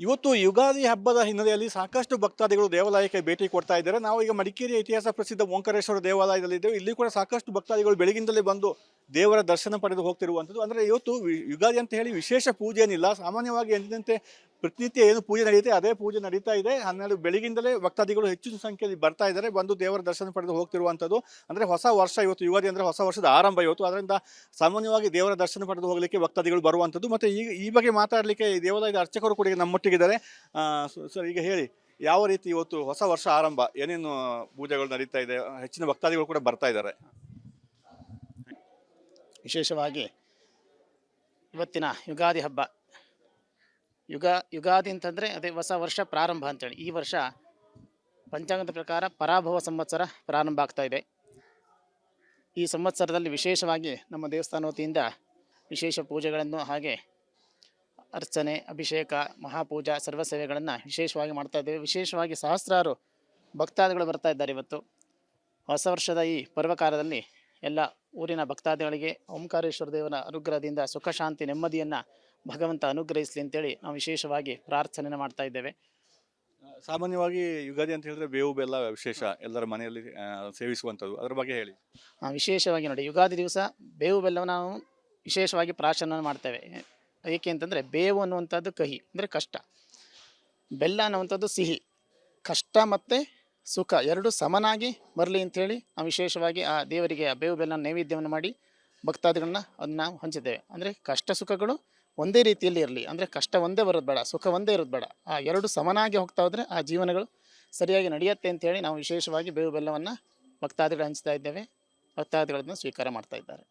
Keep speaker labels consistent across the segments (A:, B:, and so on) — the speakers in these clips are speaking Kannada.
A: ಇವತ್ತು ಯುಗಾದಿ ಹಬ್ಬದ ಹಿನ್ನೆಲೆಯಲ್ಲಿ ಸಾಕಷ್ಟು ಭಕ್ತಾದಿಗಳು ದೇವಾಲಯಕ್ಕೆ ಭೇಟಿ ಕೊಡ್ತಾ ಇದ್ದಾರೆ. ನಾವು ಈಗ ಮಡಿಕೇರಿಯ ಇತಿಹಾಸ ಪ್ರಸಿದ್ಧ ಓಂಕಾರೇಶ್ವರ ದೇವಾಲಯದಲ್ಲಿದ್ದೇವೆ. ಇಲ್ಲಿ ಕೂಡ ಸಾಕಷ್ಟು ಭಕ್ತಾದಿಗಳು ಬೆಳಗಿಂದಲೇ ಬಂದು ದೇವರ ದರ್ಶನ ಪಡೆದು ಹೋಗ್ತಿರುವಂಥದ್ದು. ಅಂದರೆ ಇವತ್ತು ಯುಗಾದಿ ಅಂತ ಹೇಳಿ ವಿಶೇಷ ಪೂಜೆ ಏನಿಲ್ಲ. ಸಾಮಾನ್ಯವಾಗಿ ಎಂದಿನಂತೆ ಪ್ರತಿನಿತ್ಯ ಏನು ಪೂಜೆ ನಡೆಯುತ್ತೆ ಅದೇ ಪೂಜೆ ನಡೀತಾ ಇದೆ. 12 ಬೆಳಗಿಂದಲೇ ಭಕ್ತಾದಿಗಳು ಹೆಚ್ಚಿನ ಸಂಖ್ಯೆಯಲ್ಲಿ ಬರ್ತಾ ಇದ್ದಾರೆ, ಬಂದು ದೇವರ ದರ್ಶನ ಪಡೆದು ಹೋಗ್ತಿರುವಂಥದ್ದು. ಅಂದರೆ ಹೊಸ ವರ್ಷ ಇವತ್ತು, ಯುಗಾದಿ ಅಂದರೆ ಹೊಸ ವರ್ಷದ ಆರಂಭ ಇವತ್ತು. ಅದರಿಂದ ಸಾಮಾನ್ಯವಾಗಿ ದೇವರ ದರ್ಶನ ಪಡೆದು ಹೋಗಲಿಕ್ಕೆ ಭಕ್ತಾದಿಗಳು ಬರುವಂಥದ್ದು. ಮತ್ತು ಈ ಬಗ್ಗೆ ಮಾತಾಡಲಿಕ್ಕೆ ಈ ದೇವಾಲಯದ ಅರ್ಚಕರು ಕೂಡ ಈಗ ನಮ್ಮೊಟ್ಟಿಗಿದ್ದಾರೆ. ಸರ್, ಈಗ ಹೇಳಿ, ಯಾವ ರೀತಿ ಇವತ್ತು ಹೊಸ ವರ್ಷ ಆರಂಭ, ಏನೇನು ಪೂಜೆಗಳು ನಡೀತಾ ಇದೆ, ಹೆಚ್ಚಿನ ಭಕ್ತಾದಿಗಳು ಕೂಡ ಬರ್ತಾ ಇದ್ದಾರೆ?
B: ವಿಶೇಷವಾಗಿ ಇವತ್ತಿನ ಯುಗಾದಿ ಹಬ್ಬ, ಯುಗಾದಿ ಅಂತಂದರೆ ಅದೇ ಹೊಸ ವರ್ಷ ಪ್ರಾರಂಭ ಅಂತೇಳಿ. ಈ ವರ್ಷ ಪಂಚಾಂಗದ ಪ್ರಕಾರ ಪರಾಭವ ಸಂವತ್ಸರ ಪ್ರಾರಂಭ ಆಗ್ತಾ ಇದೆ. ಈ ಸಂವತ್ಸರದಲ್ಲಿ ವಿಶೇಷವಾಗಿ ನಮ್ಮ ದೇವಸ್ಥಾನ ವತಿಯಿಂದ ವಿಶೇಷ ಪೂಜೆಗಳನ್ನು, ಹಾಗೆ ಅರ್ಚನೆ, ಅಭಿಷೇಕ, ಮಹಾಪೂಜಾ, ಸರ್ವ ಸೇವೆಗಳನ್ನು ವಿಶೇಷವಾಗಿ ಮಾಡ್ತಾ ಇದ್ದೇವೆ. ವಿಶೇಷವಾಗಿ ಸಹಸ್ರಾರು ಭಕ್ತಾದಿಗಳು ಬರ್ತಾ ಇದ್ದಾರೆ. ಇವತ್ತು ಹೊಸ ವರ್ಷದ ಈ ಪರ್ವಕಾಲದಲ್ಲಿ ಎಲ್ಲ ಊರಿನ ಭಕ್ತಾದಿಗಳಿಗೆ ಓಂಕಾರೇಶ್ವರ ದೇವನ ಅನುಗ್ರಹದಿಂದ ಸುಖ, ಶಾಂತಿ, ನೆಮ್ಮದಿಯನ್ನು ಭಗವಂತ ಅನುಗ್ರಹಿಸಲಿ ಅಂತೇಳಿ ನಾವು ವಿಶೇಷವಾಗಿ ಪ್ರಾರ್ಥನೆಯನ್ನು ಮಾಡ್ತಾ ಇದ್ದೇವೆ.
A: ಸಾಮಾನ್ಯವಾಗಿ ಯುಗಾದಿ ಅಂತ ಹೇಳಿದ್ರೆ ಬೇವು ಬೆಲ್ಲ ವಿಶೇಷ, ಎಲ್ಲರ ಮನೆಯಲ್ಲಿ ಸೇವಿಸುವಂಥದ್ದು, ಅದರ ಬಗ್ಗೆ ಹೇಳಿ.
B: ವಿಶೇಷವಾಗಿ ನೋಡಿ, ಯುಗಾದಿ ದಿವಸ ಬೇವು ಬೆಲ್ಲವನ್ನು ನಾವು ವಿಶೇಷವಾಗಿ ಪ್ರಾಶನ ಮಾಡ್ತೇವೆ. ಏಕೆ ಅಂತಂದರೆ ಬೇವು ಅನ್ನುವಂಥದ್ದು ಕಹಿ ಅಂದರೆ ಕಷ್ಟ, ಬೆಲ್ಲ ಅನ್ನುವಂಥದ್ದು ಸಿಹಿ. ಕಷ್ಟ ಮತ್ತು ಸುಖ ಎರಡು ಸಮನಾಗಿ ಬರಲಿ ಅಂಥೇಳಿ ನಾವು ವಿಶೇಷವಾಗಿ ಆ ದೇವರಿಗೆ ಆ ಬೇವು ಬೆಲ್ಲ ನೈವೇದ್ಯವನ್ನು ಮಾಡಿ ಭಕ್ತಾದಿಗಳನ್ನ ಅದನ್ನು ನಾವು ಹಂಚಿದ್ದೇವೆ. ಅಂದರೆ ಕಷ್ಟ ಸುಖಗಳು ಒಂದೇ ರೀತಿಯಲ್ಲಿ ಇರಲಿ, ಅಂದರೆ ಕಷ್ಟ ಒಂದೇ ಬರೋದು ಬೇಡ, ಸುಖ ಒಂದೇ ಇರೋದು ಬೇಡ, ಆ ಎರಡು ಸಮನಾಗಿ ಹೋಗ್ತಾ ಹೋದರೆ ಆ ಜೀವನಗಳು ಸರಿಯಾಗಿ ನಡೆಯುತ್ತೆ ಅಂತೇಳಿ ನಾವು ವಿಶೇಷವಾಗಿ ಬೇವು ಬೆಲ್ಲವನ್ನು ಭಕ್ತಾದಿಗಳು ಹಂಚ್ತಾ ಇದ್ದೇವೆ. ಭಕ್ತಾದಿಗಳನ್ನು ಸ್ವೀಕಾರ ಮಾಡ್ತಾ ಇದ್ದಾರೆ.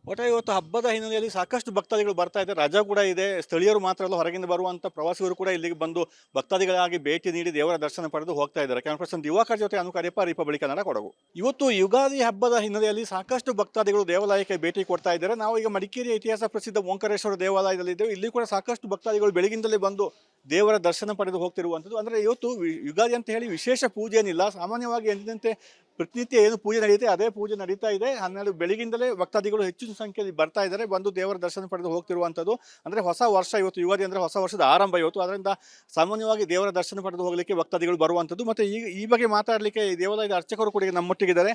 A: ಒಟ್ಟಾರೆ ಇವತ್ತು ಹಬ್ಬದ ಹಿನ್ನೆಲೆಯಲ್ಲಿ ಸಾಕಷ್ಟು ಭಕ್ತಾದಿಗಳು ಬರ್ತಾ ಇದ್ದಾರೆ. ರಜಾ ಕೂಡ ಇದೆ. ಸ್ಥಳೀಯರು ಮಾತ್ರ ಅಲ್ಲ, ಹೊರಗಿಂದ ಬರುವಂಥ ಪ್ರವಾಸಿಗರು ಕೂಡ ಇಲ್ಲಿಗೆ ಬಂದು ಭಕ್ತಾದಿಗಳಾಗಿ ಭೇಟಿ ನೀಡಿ ದೇವರ ದರ್ಶನ ಪಡೆದು ಹೋಗ್ತಾ ಇದ್ದಾರೆ. ಕ್ಯಾಮರಾ ಪರ್ಸನ್ ದಿವಾಕರ್ ಜೊತೆ ಅನುಕಾರ್ಯಪ್ಪ, ರಿಪಬ್ಲಿಕ್ ಕನ್ನಡ, ಕೊಡಗು. ಇವತ್ತು ಯುಗಾದಿ ಹಬ್ಬದ ಹಿನ್ನೆಲೆಯಲ್ಲಿ ಸಾಕಷ್ಟು ಭಕ್ತಾದಿಗಳು ದೇವಾಲಯಕ್ಕೆ ಭೇಟಿ ಕೊಡ್ತಾ ಇದ್ದಾರೆ. ನಾವು ಈಗ ಮಡಿಕೇರಿಯ ಇತಿಹಾಸ ಪ್ರಸಿದ್ಧ ಓಂಕಾರೇಶ್ವರ ದೇವಾಲಯದಲ್ಲಿದ್ದೇವೆ. ಇಲ್ಲಿ ಕೂಡ ಸಾಕಷ್ಟು ಭಕ್ತಾದಿಗಳು ಬೆಳಗಿಂದಲೇ ಬಂದು ದೇವರ ದರ್ಶನ ಪಡೆದು ಹೋಗ್ತಿರುವಂಥದ್ದು. ಅಂದರೆ ಇವತ್ತು ಯುಗಾದಿ ಅಂತ ಹೇಳಿ ವಿಶೇಷ ಪೂಜೆ ಏನಿಲ್ಲ. ಸಾಮಾನ್ಯವಾಗಿ ಎಂದಿನಂತೆ ಪ್ರತಿನಿತ್ಯ ಏನು ಪೂಜೆ ನಡೆಯುತ್ತೆ ಅದೇ ಪೂಜೆ ನಡೀತಾ ಇದೆ. 12 ಬೆಳಗಿಂದಲೇ ಭಕ್ತಾದಿಗಳು ಹೆಚ್ಚಿನ ಸಂಖ್ಯೆಯಲ್ಲಿ ಬರ್ತಾ ಇದ್ದಾರೆ, ಬಂದು ದೇವರ ದರ್ಶನ ಪಡೆದು ಹೋಗ್ತಿರುವಂಥದ್ದು. ಅಂದರೆ ಹೊಸ ವರ್ಷ ಇವತ್ತು, ಯುಗಾದಿ ಅಂದರೆ ಹೊಸ ವರ್ಷದ ಆರಂಭ ಇವತ್ತು. ಅದರಿಂದ ಸಾಮಾನ್ಯವಾಗಿ ದೇವರ ದರ್ಶನ ಪಡೆದು ಹೋಗಲಿಕ್ಕೆ ಭಕ್ತಾದಿಗಳು ಬರುವಂಥದ್ದು. ಮತ್ತು ಈ ಬಗ್ಗೆ ಮಾತಾಡಲಿಕ್ಕೆ ಈ ದೇವಾಲಯದ ಅರ್ಚಕರು ಕೂಡ ಈಗ ನಮ್ಮೊಟ್ಟಿಗಿದ್ದಾರೆ.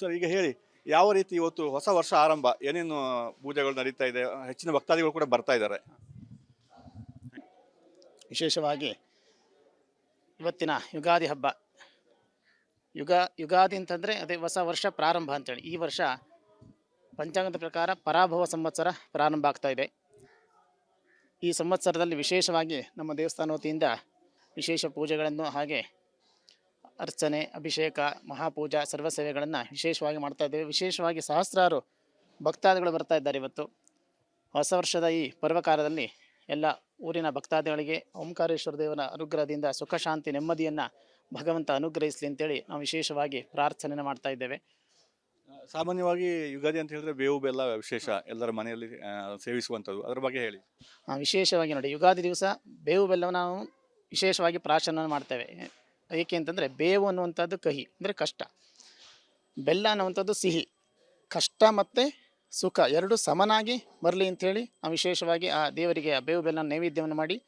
A: ಸರ್, ಈಗ ಹೇಳಿ, ಯಾವ ರೀತಿ ಇವತ್ತು ಹೊಸ ವರ್ಷ ಆರಂಭ, ಏನೇನು ಪೂಜೆಗಳು ನಡೀತಾ ಇದೆ, ಹೆಚ್ಚಿನ ಭಕ್ತಾದಿಗಳು ಕೂಡ ಬರ್ತಾ ಇದ್ದಾರೆ?
B: ವಿಶೇಷವಾಗಿ ಇವತ್ತಿನ ಯುಗಾದಿ ಹಬ್ಬ, ಯುಗಾದಿ ಅಂತಂದರೆ ಅದೇ ಹೊಸ ವರ್ಷ ಪ್ರಾರಂಭ ಅಂತೇಳಿ. ಈ ವರ್ಷ ಪಂಚಾಂಗದ ಪ್ರಕಾರ ಪರಾಭವ ಸಂವತ್ಸರ ಪ್ರಾರಂಭ ಆಗ್ತಾ ಇದೆ. ಈ ಸಂವತ್ಸರದಲ್ಲಿ ವಿಶೇಷವಾಗಿ ನಮ್ಮ ದೇವಸ್ಥಾನ ವತಿಯಿಂದ ವಿಶೇಷ ಪೂಜೆಗಳನ್ನು, ಹಾಗೆ ಅರ್ಚನೆ, ಅಭಿಷೇಕ, ಮಹಾಪೂಜಾ, ಸರ್ವ ಸೇವೆಗಳನ್ನು ವಿಶೇಷವಾಗಿ ಮಾಡ್ತಾ ಇದ್ದೇವೆ. ವಿಶೇಷವಾಗಿ ಸಹಸ್ರಾರು ಭಕ್ತಾದಿಗಳು ಬರ್ತಾ ಇದ್ದಾರೆ. ಇವತ್ತು ಹೊಸ ವರ್ಷದ ಈ ಪರ್ವಕಾಲದಲ್ಲಿ ಎಲ್ಲ ಊರಿನ ಭಕ್ತಾದಿಗಳಿಗೆ ಓಂಕಾರೇಶ್ವರ ದೇವನ ಅನುಗ್ರಹದಿಂದ ಸುಖ, ಶಾಂತಿ, ನೆಮ್ಮದಿಯನ್ನು ಭಗವಂತ ಅನುಗ್ರಹಿಸಲಿ ಅಂತೇಳಿ ನಾವು ವಿಶೇಷವಾಗಿ ಪ್ರಾರ್ಥನೆಯನ್ನು ಮಾಡ್ತಾ ಇದ್ದೇವೆ.
A: ಸಾಮಾನ್ಯವಾಗಿ ಯುಗಾದಿ ಅಂತ ಹೇಳಿದ್ರೆ ಬೇವು ಬೆಲ್ಲ ವಿಶೇಷ, ಎಲ್ಲರ ಮನೆಯಲ್ಲಿ ಸೇವಿಸುವಂಥದ್ದು, ಅದರ ಬಗ್ಗೆ ಹೇಳಿ.
B: ವಿಶೇಷವಾಗಿ ನೋಡಿ, ಯುಗಾದಿ ದಿವಸ ಬೇವು ಬೆಲ್ಲವನ್ನು ನಾವು ವಿಶೇಷವಾಗಿ ಪ್ರಾಶನ ಮಾಡ್ತೇವೆ. ಏಕೆ ಅಂತಂದರೆ ಬೇವು ಅನ್ನುವಂಥದ್ದು ಕಹಿ ಅಂದರೆ ಕಷ್ಟ, ಬೆಲ್ಲ ಅನ್ನುವಂಥದ್ದು ಸಿಹಿ. ಕಷ್ಟ ಮತ್ತು ಸುಖ ಎರಡು ಸಮನಾಗಿ ಬರಲಿ ಅಂಥೇಳಿ ನಾವು ವಿಶೇಷವಾಗಿ ಆ ದೇವರಿಗೆ ಆ ಬೇವು ಬೆಲ್ಲ ನೈವೇದ್ಯವನ್ನು ಮಾಡಿ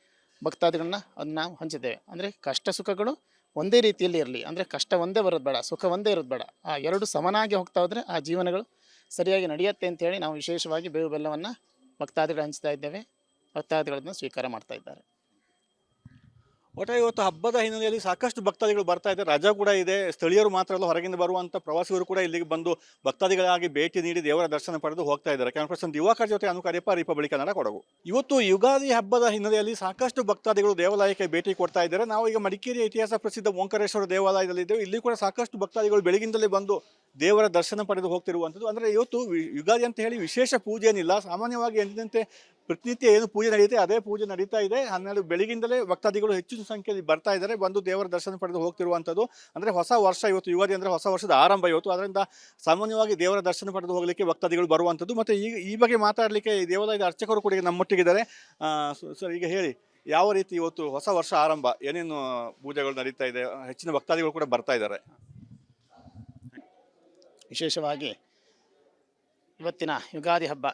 B: ಭಕ್ತಾದಿಗಳನ್ನ ಅದನ್ನು ನಾವು ಹಂಚಿದ್ದೇವೆ. ಅಂದರೆ ಕಷ್ಟ ಸುಖಗಳು ಒಂದೇ ರೀತಿಯಲ್ಲಿ ಇರಲಿ, ಅಂದರೆ ಕಷ್ಟ ಒಂದೇ ಬರೋದು ಬೇಡ, ಸುಖ ಒಂದೇ ಇರೋದು ಬೇಡ, ಆ ಎರಡು ಸಮನಾಗಿ ಹೋಗ್ತಾ ಹೋದರೆ ಆ ಜೀವನಗಳು ಸರಿಯಾಗಿ ನಡೆಯುತ್ತೆ ಅಂತೇಳಿ ನಾವು ವಿಶೇಷವಾಗಿ ಬೇವು ಬೆಲ್ಲವನ್ನು ಭಕ್ತಾದಿಗಳು ಹಂಚ್ತಾ ಇದ್ದೇವೆ. ಭಕ್ತಾದಿಗಳನ್ನು ಸ್ವೀಕಾರ ಮಾಡ್ತಾ ಇದ್ದಾರೆ.
A: ಒಟ್ಟಾರೆ ಇವತ್ತು ಹಬ್ಬದ ಹಿನ್ನೆಲೆಯಲ್ಲಿ ಸಾಕಷ್ಟು ಭಕ್ತಾದಿಗಳು ಬರ್ತಾ ಇದ್ದಾರೆ. ರಜಾ ಕೂಡ ಇದೆ. ಸ್ಥಳೀಯರು ಮಾತ್ರ ಅಲ್ಲ, ಹೊರಗಿಂದ ಬರುವಂಥ ಪ್ರವಾಸಿಗರು ಕೂಡ ಇಲ್ಲಿಗೆ ಬಂದು ಭಕ್ತಾದಿಗಳಾಗಿ ಭೇಟಿ ನೀಡಿ ದೇವರ ದರ್ಶನ ಪಡೆದು ಹೋಗ್ತಾ ಇದ್ದಾರೆ. ಕ್ಯಾಮರಾ ಪರ್ಸನ್ ದಿವಾಕರ್ ಜೊತೆ ಅನುಕಾರ್ಯಪ್ಪ, ರಿಪಬ್ಲಿಕ್ ಕನ್ನಡ, ಕೊಡಗು. ಇವತ್ತು ಯುಗಾದಿ ಹಬ್ಬದ ಹಿನ್ನೆಲೆಯಲ್ಲಿ ಸಾಕಷ್ಟು ಭಕ್ತಾದಿಗಳು ದೇವಾಲಯಕ್ಕೆ ಭೇಟಿ ಕೊಡ್ತಾ ಇದ್ದಾರೆ. ನಾವು ಈಗ ಮಡಿಕೇರಿಯ ಇತಿಹಾಸ ಪ್ರಸಿದ್ಧ ಓಂಕಾರೇಶ್ವರ ದೇವಾಲಯದಲ್ಲಿದ್ದೇವೆ. ಇಲ್ಲಿ ಕೂಡ ಸಾಕಷ್ಟು ಭಕ್ತಾದಿಗಳು ಬೆಳಗಿಂದಲೇ ಬಂದು ದೇವರ ದರ್ಶನ ಪಡೆದು ಹೋಗ್ತಿರುವಂಥದ್ದು. ಅಂದರೆ ಇವತ್ತು ಯುಗಾದಿ ಅಂತ ಹೇಳಿ ವಿಶೇಷ ಪೂಜೆ ಏನಿಲ್ಲ. ಸಾಮಾನ್ಯವಾಗಿ ಎಂದಿನಂತೆ ಪ್ರತಿನಿತ್ಯ ಏನು ಪೂಜೆ ನಡೆಯುತ್ತೆ ಅದೇ ಪೂಜೆ ನಡೀತಾ ಇದೆ. 12 ಬೆಳಗಿಂದಲೇ ಭಕ್ತಾದಿಗಳು ಹೆಚ್ಚಿನ ಸಂಖ್ಯೆಯಲ್ಲಿ ಬರ್ತಾ ಇದ್ದಾರೆ, ಬಂದು ದೇವರ ದರ್ಶನ ಪಡೆದು ಹೋಗ್ತಿರುವಂಥದ್ದು. ಅಂದರೆ ಹೊಸ ವರ್ಷ ಇವತ್ತು, ಯುಗಾದಿ ಅಂದರೆ ಹೊಸ ವರ್ಷದ ಆರಂಭ ಇವತ್ತು. ಅದರಿಂದ ಸಾಮಾನ್ಯವಾಗಿ ದೇವರ ದರ್ಶನ ಪಡೆದು ಹೋಗಲಿಕ್ಕೆ ಭಕ್ತಾದಿಗಳು ಬರುವಂಥದ್ದು. ಮತ್ತು ಈ ಬಗ್ಗೆ ಮಾತಾಡಲಿಕ್ಕೆ ಈ ದೇವಾಲಯದ ಅರ್ಚಕರು ಕೂಡ ಈಗ ನಮ್ಮೊಟ್ಟಿಗಿದ್ದಾರೆ. ಸರ್, ಈಗ ಹೇಳಿ, ಯಾವ ರೀತಿ ಇವತ್ತು ಹೊಸ ವರ್ಷ ಆರಂಭ, ಏನೇನು ಪೂಜೆಗಳು ನಡೀತಾ ಇದೆ, ಹೆಚ್ಚಿನ ಭಕ್ತಾದಿಗಳು ಕೂಡ ಬರ್ತಾ ಇದ್ದಾರೆ?
B: ವಿಶೇಷವಾಗಿ ಇವತ್ತಿನ ಯುಗಾದಿ ಹಬ್ಬ,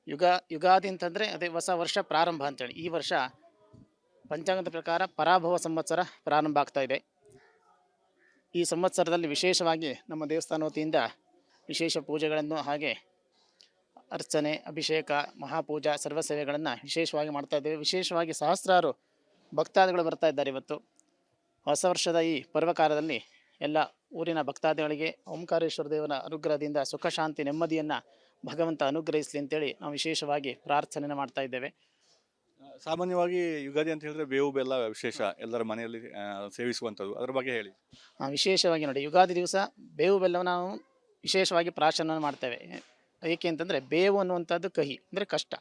B: ಯುಗಾದಿ ಅಂತಂದರೆ ಅದೇ ಹೊಸ ವರ್ಷ ಪ್ರಾರಂಭ ಅಂತೇಳಿ. ಈ ವರ್ಷ ಪಂಚಾಂಗದ ಪ್ರಕಾರ ಪರಾಭವ ಸಂವತ್ಸರ ಪ್ರಾರಂಭ ಆಗ್ತಾ ಇದೆ. ಈ ಸಂವತ್ಸರದಲ್ಲಿ ವಿಶೇಷವಾಗಿ ನಮ್ಮ ದೇವಸ್ಥಾನ ವತಿಯಿಂದ ವಿಶೇಷ ಪೂಜೆಗಳನ್ನು ಹಾಗೆ ಅರ್ಚನೆ, ಅಭಿಷೇಕ, ಮಹಾಪೂಜಾ, ಸರ್ವ ಸೇವೆಗಳನ್ನು ವಿಶೇಷವಾಗಿ ಮಾಡ್ತಾ ಇದ್ದೇವೆ. ವಿಶೇಷವಾಗಿ ಸಹಸ್ರಾರು ಭಕ್ತಾದಿಗಳು ಬರ್ತಾ ಇದ್ದಾರೆ. ಇವತ್ತು ಹೊಸ ವರ್ಷದ ಈ ಪರ್ವಕಾಲದಲ್ಲಿ ಎಲ್ಲ ಊರಿನ ಭಕ್ತಾದಿಗಳಿಗೆ ಓಂಕಾರೇಶ್ವರ ದೇವರ ಅನುಗ್ರಹದಿಂದ ಸುಖ, ಶಾಂತಿ, ನೆಮ್ಮದಿಯನ್ನು ಭಗವಂತ ಅನುಗ್ರಹಿಸಲಿ ಅಂತೇಳಿ ನಾವು ವಿಶೇಷವಾಗಿ ಪ್ರಾರ್ಥನೆ ಮಾಡ್ತಾ ಇದ್ದೇವೆ.
A: ಸಾಮಾನ್ಯವಾಗಿ ಯುಗಾದಿ ಅಂತ ಹೇಳಿದ್ರೆ ಬೇವು ಬೆಲ್ಲ ವಿಶೇಷ ಎಲ್ಲರ ಮನೆಯಲ್ಲಿ ಸೇವಿಸುವಂಥದ್ದು, ಅದರ ಬಗ್ಗೆ ಹೇಳಿ.
B: ವಿಶೇಷವಾಗಿ ನೋಡಿ, ಯುಗಾದಿ ದಿವಸ ಬೇವು ಬೆಲ್ಲವನ್ನು ನಾವು ವಿಶೇಷವಾಗಿ ಪ್ರಾಶನ ಮಾಡ್ತೇವೆ. ಏಕೆ ಅಂತಂದರೆ ಬೇವು ಅನ್ನುವಂಥದ್ದು ಕಹಿ ಅಂದರೆ ಕಷ್ಟ,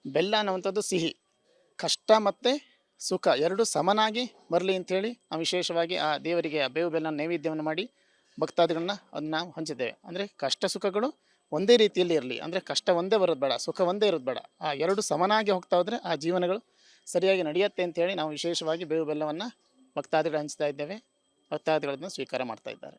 B: ಬೆಲ್ಲ ಅನ್ನುವಂಥದ್ದು ಸಿಹಿ. ಕಷ್ಟ ಮತ್ತು ಸುಖ ಎರಡು ಸಮನಾಗಿ ಬರಲಿ ಅಂಥೇಳಿ ನಾವು ವಿಶೇಷವಾಗಿ ಆ ದೇವರಿಗೆ ಆ ಬೇವು ಬೆಲ್ಲ ನೈವೇದ್ಯವನ್ನು ಮಾಡಿ ಭಕ್ತಾದಿಗಳನ್ನ ಅದನ್ನು ನಾವು ಹಂಚಿದ್ದೇವೆ. ಅಂದರೆ ಕಷ್ಟ ಸುಖಗಳು ಒಂದೇ ರೀತಿಯಲ್ಲಿ ಇರಲಿ, ಅಂದರೆ ಕಷ್ಟ ಒಂದೇ ಬರೋದು ಬೇಡ, ಸುಖ ಒಂದೇ ಇರೋದು ಬೇಡ, ಆ ಎರಡು ಸಮನಾಗಿ ಹೋಗ್ತಾ ಹೋದರೆ ಆ ಜೀವನಗಳು ಸರಿಯಾಗಿ ನಡೆಯುತ್ತೆ ಅಂತೇಳಿ ನಾವು ವಿಶೇಷವಾಗಿ ಬೇವು ಬೆಲ್ಲವನ್ನು ಭಕ್ತಾದಿಗಳು ಹಂಚ್ತಾ ಇದ್ದೇವೆ. ಭಕ್ತಾದಿಗಳನ್ನು ಸ್ವೀಕಾರ ಮಾಡ್ತಾ ಇದ್ದಾರೆ.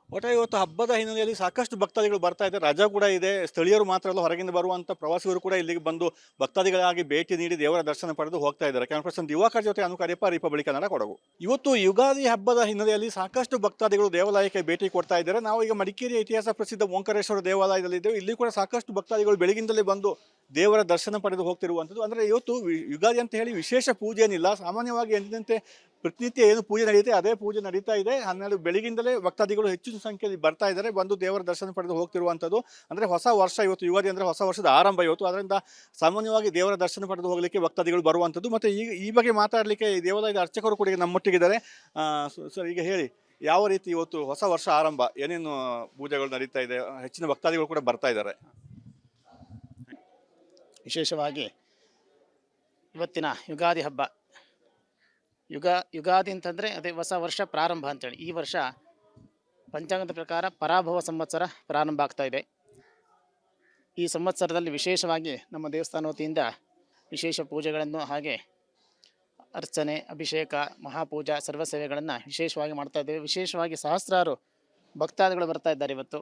A: ಒಟ್ಟಾರೆ ಇವತ್ತು ಹಬ್ಬದ ಹಿನ್ನೆಲೆಯಲ್ಲಿ ಸಾಕಷ್ಟು ಭಕ್ತಾದಿಗಳು ಬರ್ತಾ ಇದ್ದಾರೆ. ರಜಾ ಕೂಡ ಇದೆ. ಸ್ಥಳೀಯರು ಮಾತ್ರ ಅಲ್ಲ, ಹೊರಗಿಂದ ಬರುವಂಥ ಪ್ರವಾಸಿಗರು ಕೂಡ ಇಲ್ಲಿಗೆ ಬಂದು ಭಕ್ತಾದಿಗಳಾಗಿ ಭೇಟಿ ನೀಡಿ ದೇವರ ದರ್ಶನ ಪಡೆದು ಹೋಗ್ತಾ ಇದ್ದಾರೆ. ಕ್ಯಾಮರಾ ಪರ್ಸನ್ ದಿವಾಕರ್ ಜೊತೆ ಅನುಕಾರ್ಯಪ್ಪ, ರಿಪಬ್ಲಿಕ್ ಕನ್ನಡ, ಕೊಡಗು. ಇವತ್ತು ಯುಗಾದಿ ಹಬ್ಬದ ಹಿನ್ನೆಲೆಯಲ್ಲಿ ಸಾಕಷ್ಟು ಭಕ್ತಾದಿಗಳು ದೇವಾಲಯಕ್ಕೆ ಭೇಟಿ ಕೊಡ್ತಾ ಇದ್ದಾರೆ. ನಾವು ಈಗ ಮಡಿಕೇರಿಯ ಇತಿಹಾಸ ಪ್ರಸಿದ್ಧ ಓಂಕಾರೇಶ್ವರ ದೇವಾಲಯದಲ್ಲಿದ್ದೇವೆ. ಇಲ್ಲಿ ಕೂಡ ಸಾಕಷ್ಟು ಭಕ್ತಾದಿಗಳು ಬೆಳಗಿಂದಲೇ ಬಂದು ದೇವರ ದರ್ಶನ ಪಡೆದು ಹೋಗ್ತಿರುವಂಥದ್ದು. ಅಂದರೆ ಇವತ್ತು ಯುಗಾದಿ ಅಂತ ಹೇಳಿ ವಿಶೇಷ ಪೂಜೆ ಏನಿಲ್ಲ. ಸಾಮಾನ್ಯವಾಗಿ ಎಂದಿನಂತೆ ಪ್ರತಿನಿತ್ಯ ಏನು ಪೂಜೆ ನಡೆಯುತ್ತೆ ಅದೇ ಪೂಜೆ ನಡೀತಾ ಇದೆ. 12 ಬೆಳಗಿಂದಲೇ ಭಕ್ತಾದಿಗಳು ಹೆಚ್ಚಿನ ಸಂಖ್ಯೆಯಲ್ಲಿ ಬರ್ತಾ ಇದ್ದಾರೆ, ಬಂದು ದೇವರ ದರ್ಶನ ಪಡೆದು ಹೋಗ್ತಿರುವಂಥದ್ದು. ಅಂದರೆ ಹೊಸ ವರ್ಷ ಇವತ್ತು, ಯುಗಾದಿ ಅಂದರೆ ಹೊಸ ವರ್ಷದ ಆರಂಭ ಇವತ್ತು. ಅದರಿಂದ ಸಾಮಾನ್ಯವಾಗಿ ದೇವರ ದರ್ಶನ ಪಡೆದು ಹೋಗಲಿಕ್ಕೆ ಭಕ್ತಾದಿಗಳು ಬರುವಂಥದ್ದು. ಮತ್ತು ಈ ಬಗ್ಗೆ ಮಾತಾಡಲಿಕ್ಕೆ ಈ ದೇವಾಲಯದ ಅರ್ಚಕರು ಕೂಡ ಈಗ ನಮ್ಮೊಟ್ಟಿಗಿದ್ದಾರೆ. ಸರ್, ಈಗ ಹೇಳಿ, ಯಾವ ರೀತಿ ಇವತ್ತು ಹೊಸ ವರ್ಷ ಆರಂಭ, ಏನೇನು ಪೂಜೆಗಳು ನಡೀತಾ ಇದೆ, ಹೆಚ್ಚಿನ ಭಕ್ತಾದಿಗಳು ಕೂಡ ಬರ್ತಾ ಇದ್ದಾರೆ?
B: ವಿಶೇಷವಾಗಿ ಇವತ್ತಿನ ಯುಗಾದಿ ಹಬ್ಬ, ಯುಗಾದಿ ಅಂತಂದರೆ ಅದೇ ಹೊಸ ವರ್ಷ ಪ್ರಾರಂಭ ಅಂತೇಳಿ. ಈ ವರ್ಷ ಪಂಚಾಂಗದ ಪ್ರಕಾರ ಪರಾಭವ ಸಂವತ್ಸರ ಪ್ರಾರಂಭ ಆಗ್ತಾ ಇದೆ. ಈ ಸಂವತ್ಸರದಲ್ಲಿ ವಿಶೇಷವಾಗಿ ನಮ್ಮ ದೇವಸ್ಥಾನ ವತಿಯಿಂದ ವಿಶೇಷ ಪೂಜೆಗಳನ್ನು ಹಾಗೆ ಅರ್ಚನೆ, ಅಭಿಷೇಕ, ಮಹಾಪೂಜಾ, ಸರ್ವ ಸೇವೆಗಳನ್ನು ವಿಶೇಷವಾಗಿ ಮಾಡ್ತಾ ಇದ್ದೇವೆ. ವಿಶೇಷವಾಗಿ ಸಹಸ್ರಾರು ಭಕ್ತಾದಿಗಳು ಬರ್ತಾ ಇದ್ದಾರೆ. ಇವತ್ತು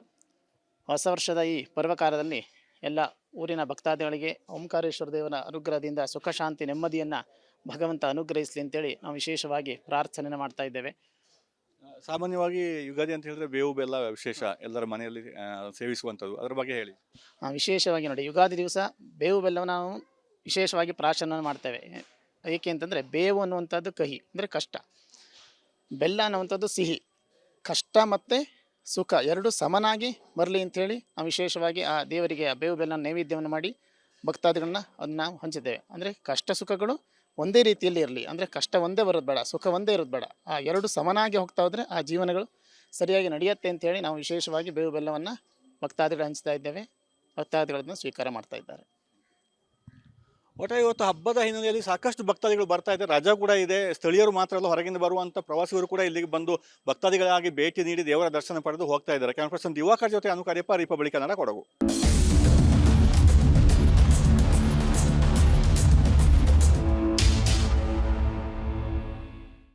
B: ಹೊಸ ವರ್ಷದ ಈ ಪರ್ವಕಾಲದಲ್ಲಿ ಎಲ್ಲ ಊರಿನ ಭಕ್ತಾದಿಗಳಿಗೆ ಓಂಕಾರೇಶ್ವರ ದೇವರ ಅನುಗ್ರಹದಿಂದ ಸುಖ, ಶಾಂತಿ, ನೆಮ್ಮದಿಯನ್ನು ಭಗವಂತ ಅನುಗ್ರಹಿಸಲಿ ಅಂತೇಳಿ ನಾವು ವಿಶೇಷವಾಗಿ ಪ್ರಾರ್ಥನೆ ಮಾಡ್ತಾ ಇದ್ದೇವೆ.
A: ಸಾಮಾನ್ಯವಾಗಿ ಯುಗಾದಿ ಅಂತ ಹೇಳಿದ್ರೆ ಬೇವು ಬೆಲ್ಲ ವಿಶೇಷ ಎಲ್ಲರ ಮನೆಯಲ್ಲಿ ಸೇವಿಸುವಂಥದ್ದು, ಅದರ ಬಗ್ಗೆ ಹೇಳಿ.
B: ವಿಶೇಷವಾಗಿ ನೋಡಿ, ಯುಗಾದಿ ದಿವಸ ಬೇವು ಬೆಲ್ಲವನ್ನು ನಾವು ವಿಶೇಷವಾಗಿ ಪ್ರಾಶನ ಮಾಡ್ತೇವೆ. ಏಕೆ ಅಂತಂದರೆ ಬೇವು ಅನ್ನುವಂಥದ್ದು ಕಹಿ ಅಂದರೆ ಕಷ್ಟ, ಬೆಲ್ಲ ಅನ್ನುವಂಥದ್ದು ಸಿಹಿ. ಕಷ್ಟ ಮತ್ತು ಸುಖ ಎರಡು ಸಮನಾಗಿ ಬರಲಿ ಅಂಥೇಳಿ ನಾವು ವಿಶೇಷವಾಗಿ ಆ ದೇವರಿಗೆ ಆ ಬೇವು ಬೆಲ್ಲ ನೈವೇದ್ಯವನ್ನು ಮಾಡಿ ಭಕ್ತಾದಿಗಳನ್ನ ಅದನ್ನು ನಾವು ಹಂಚಿದ್ದೇವೆ. ಅಂದರೆ ಕಷ್ಟ ಸುಖಗಳು ಒಂದೇ ರೀತಿಯಲ್ಲಿ ಇರಲಿ, ಅಂದರೆ ಕಷ್ಟ ಒಂದೇ ಬರೋದು ಬೇಡ, ಸುಖ ಒಂದೇ ಇರೋದು ಬೇಡ, ಆ ಎರಡು ಸಮನಾಗಿ ಹೋಗ್ತಾ ಹೋದರೆ ಆ ಜೀವನಗಳು ಸರಿಯಾಗಿ ನಡೆಯುತ್ತೆ ಅಂತೇಳಿ ನಾವು ವಿಶೇಷವಾಗಿ ಬೇವು ಬೆಲ್ಲವನ್ನು ಭಕ್ತಾದಿಗಳು ಹಂಚ್ತಾ ಇದ್ದೇವೆ. ಭಕ್ತಾದಿಗಳನ್ನು ಸ್ವೀಕಾರ ಮಾಡ್ತಾ ಇದ್ದಾರೆ.
A: ಒಟ್ಟಾರೆ ಇವತ್ತು ಹಬ್ಬದ ಹಿನ್ನೆಲೆಯಲ್ಲಿ ಸಾಕಷ್ಟು ಭಕ್ತಾದಿಗಳು ಬರ್ತಾ ಇದ್ದಾರೆ. ರಜಾ ಕೂಡ ಇದೆ. ಸ್ಥಳೀಯರು ಮಾತ್ರ ಅಲ್ಲ, ಹೊರಗಿಂದ ಬರುವಂಥ ಪ್ರವಾಸಿಗರು ಕೂಡ ಇಲ್ಲಿಗೆ ಬಂದು ಭಕ್ತಾದಿಗಳಾಗಿ ಭೇಟಿ ನೀಡಿ ದೇವರ ದರ್ಶನ ಪಡೆದು ಹೋಗ್ತಾ ಇದ್ದಾರೆ. ಕ್ಯಾಮರಾ ಪರ್ಸನ್ ದಿವಾಕರ್ ಜೊತೆ ಅನುಕಾರ್ಯಪ್ಪ, ರಿಪಬ್ಲಿಕ್ ಕನ್ನಡ, ಕೊಡಗು.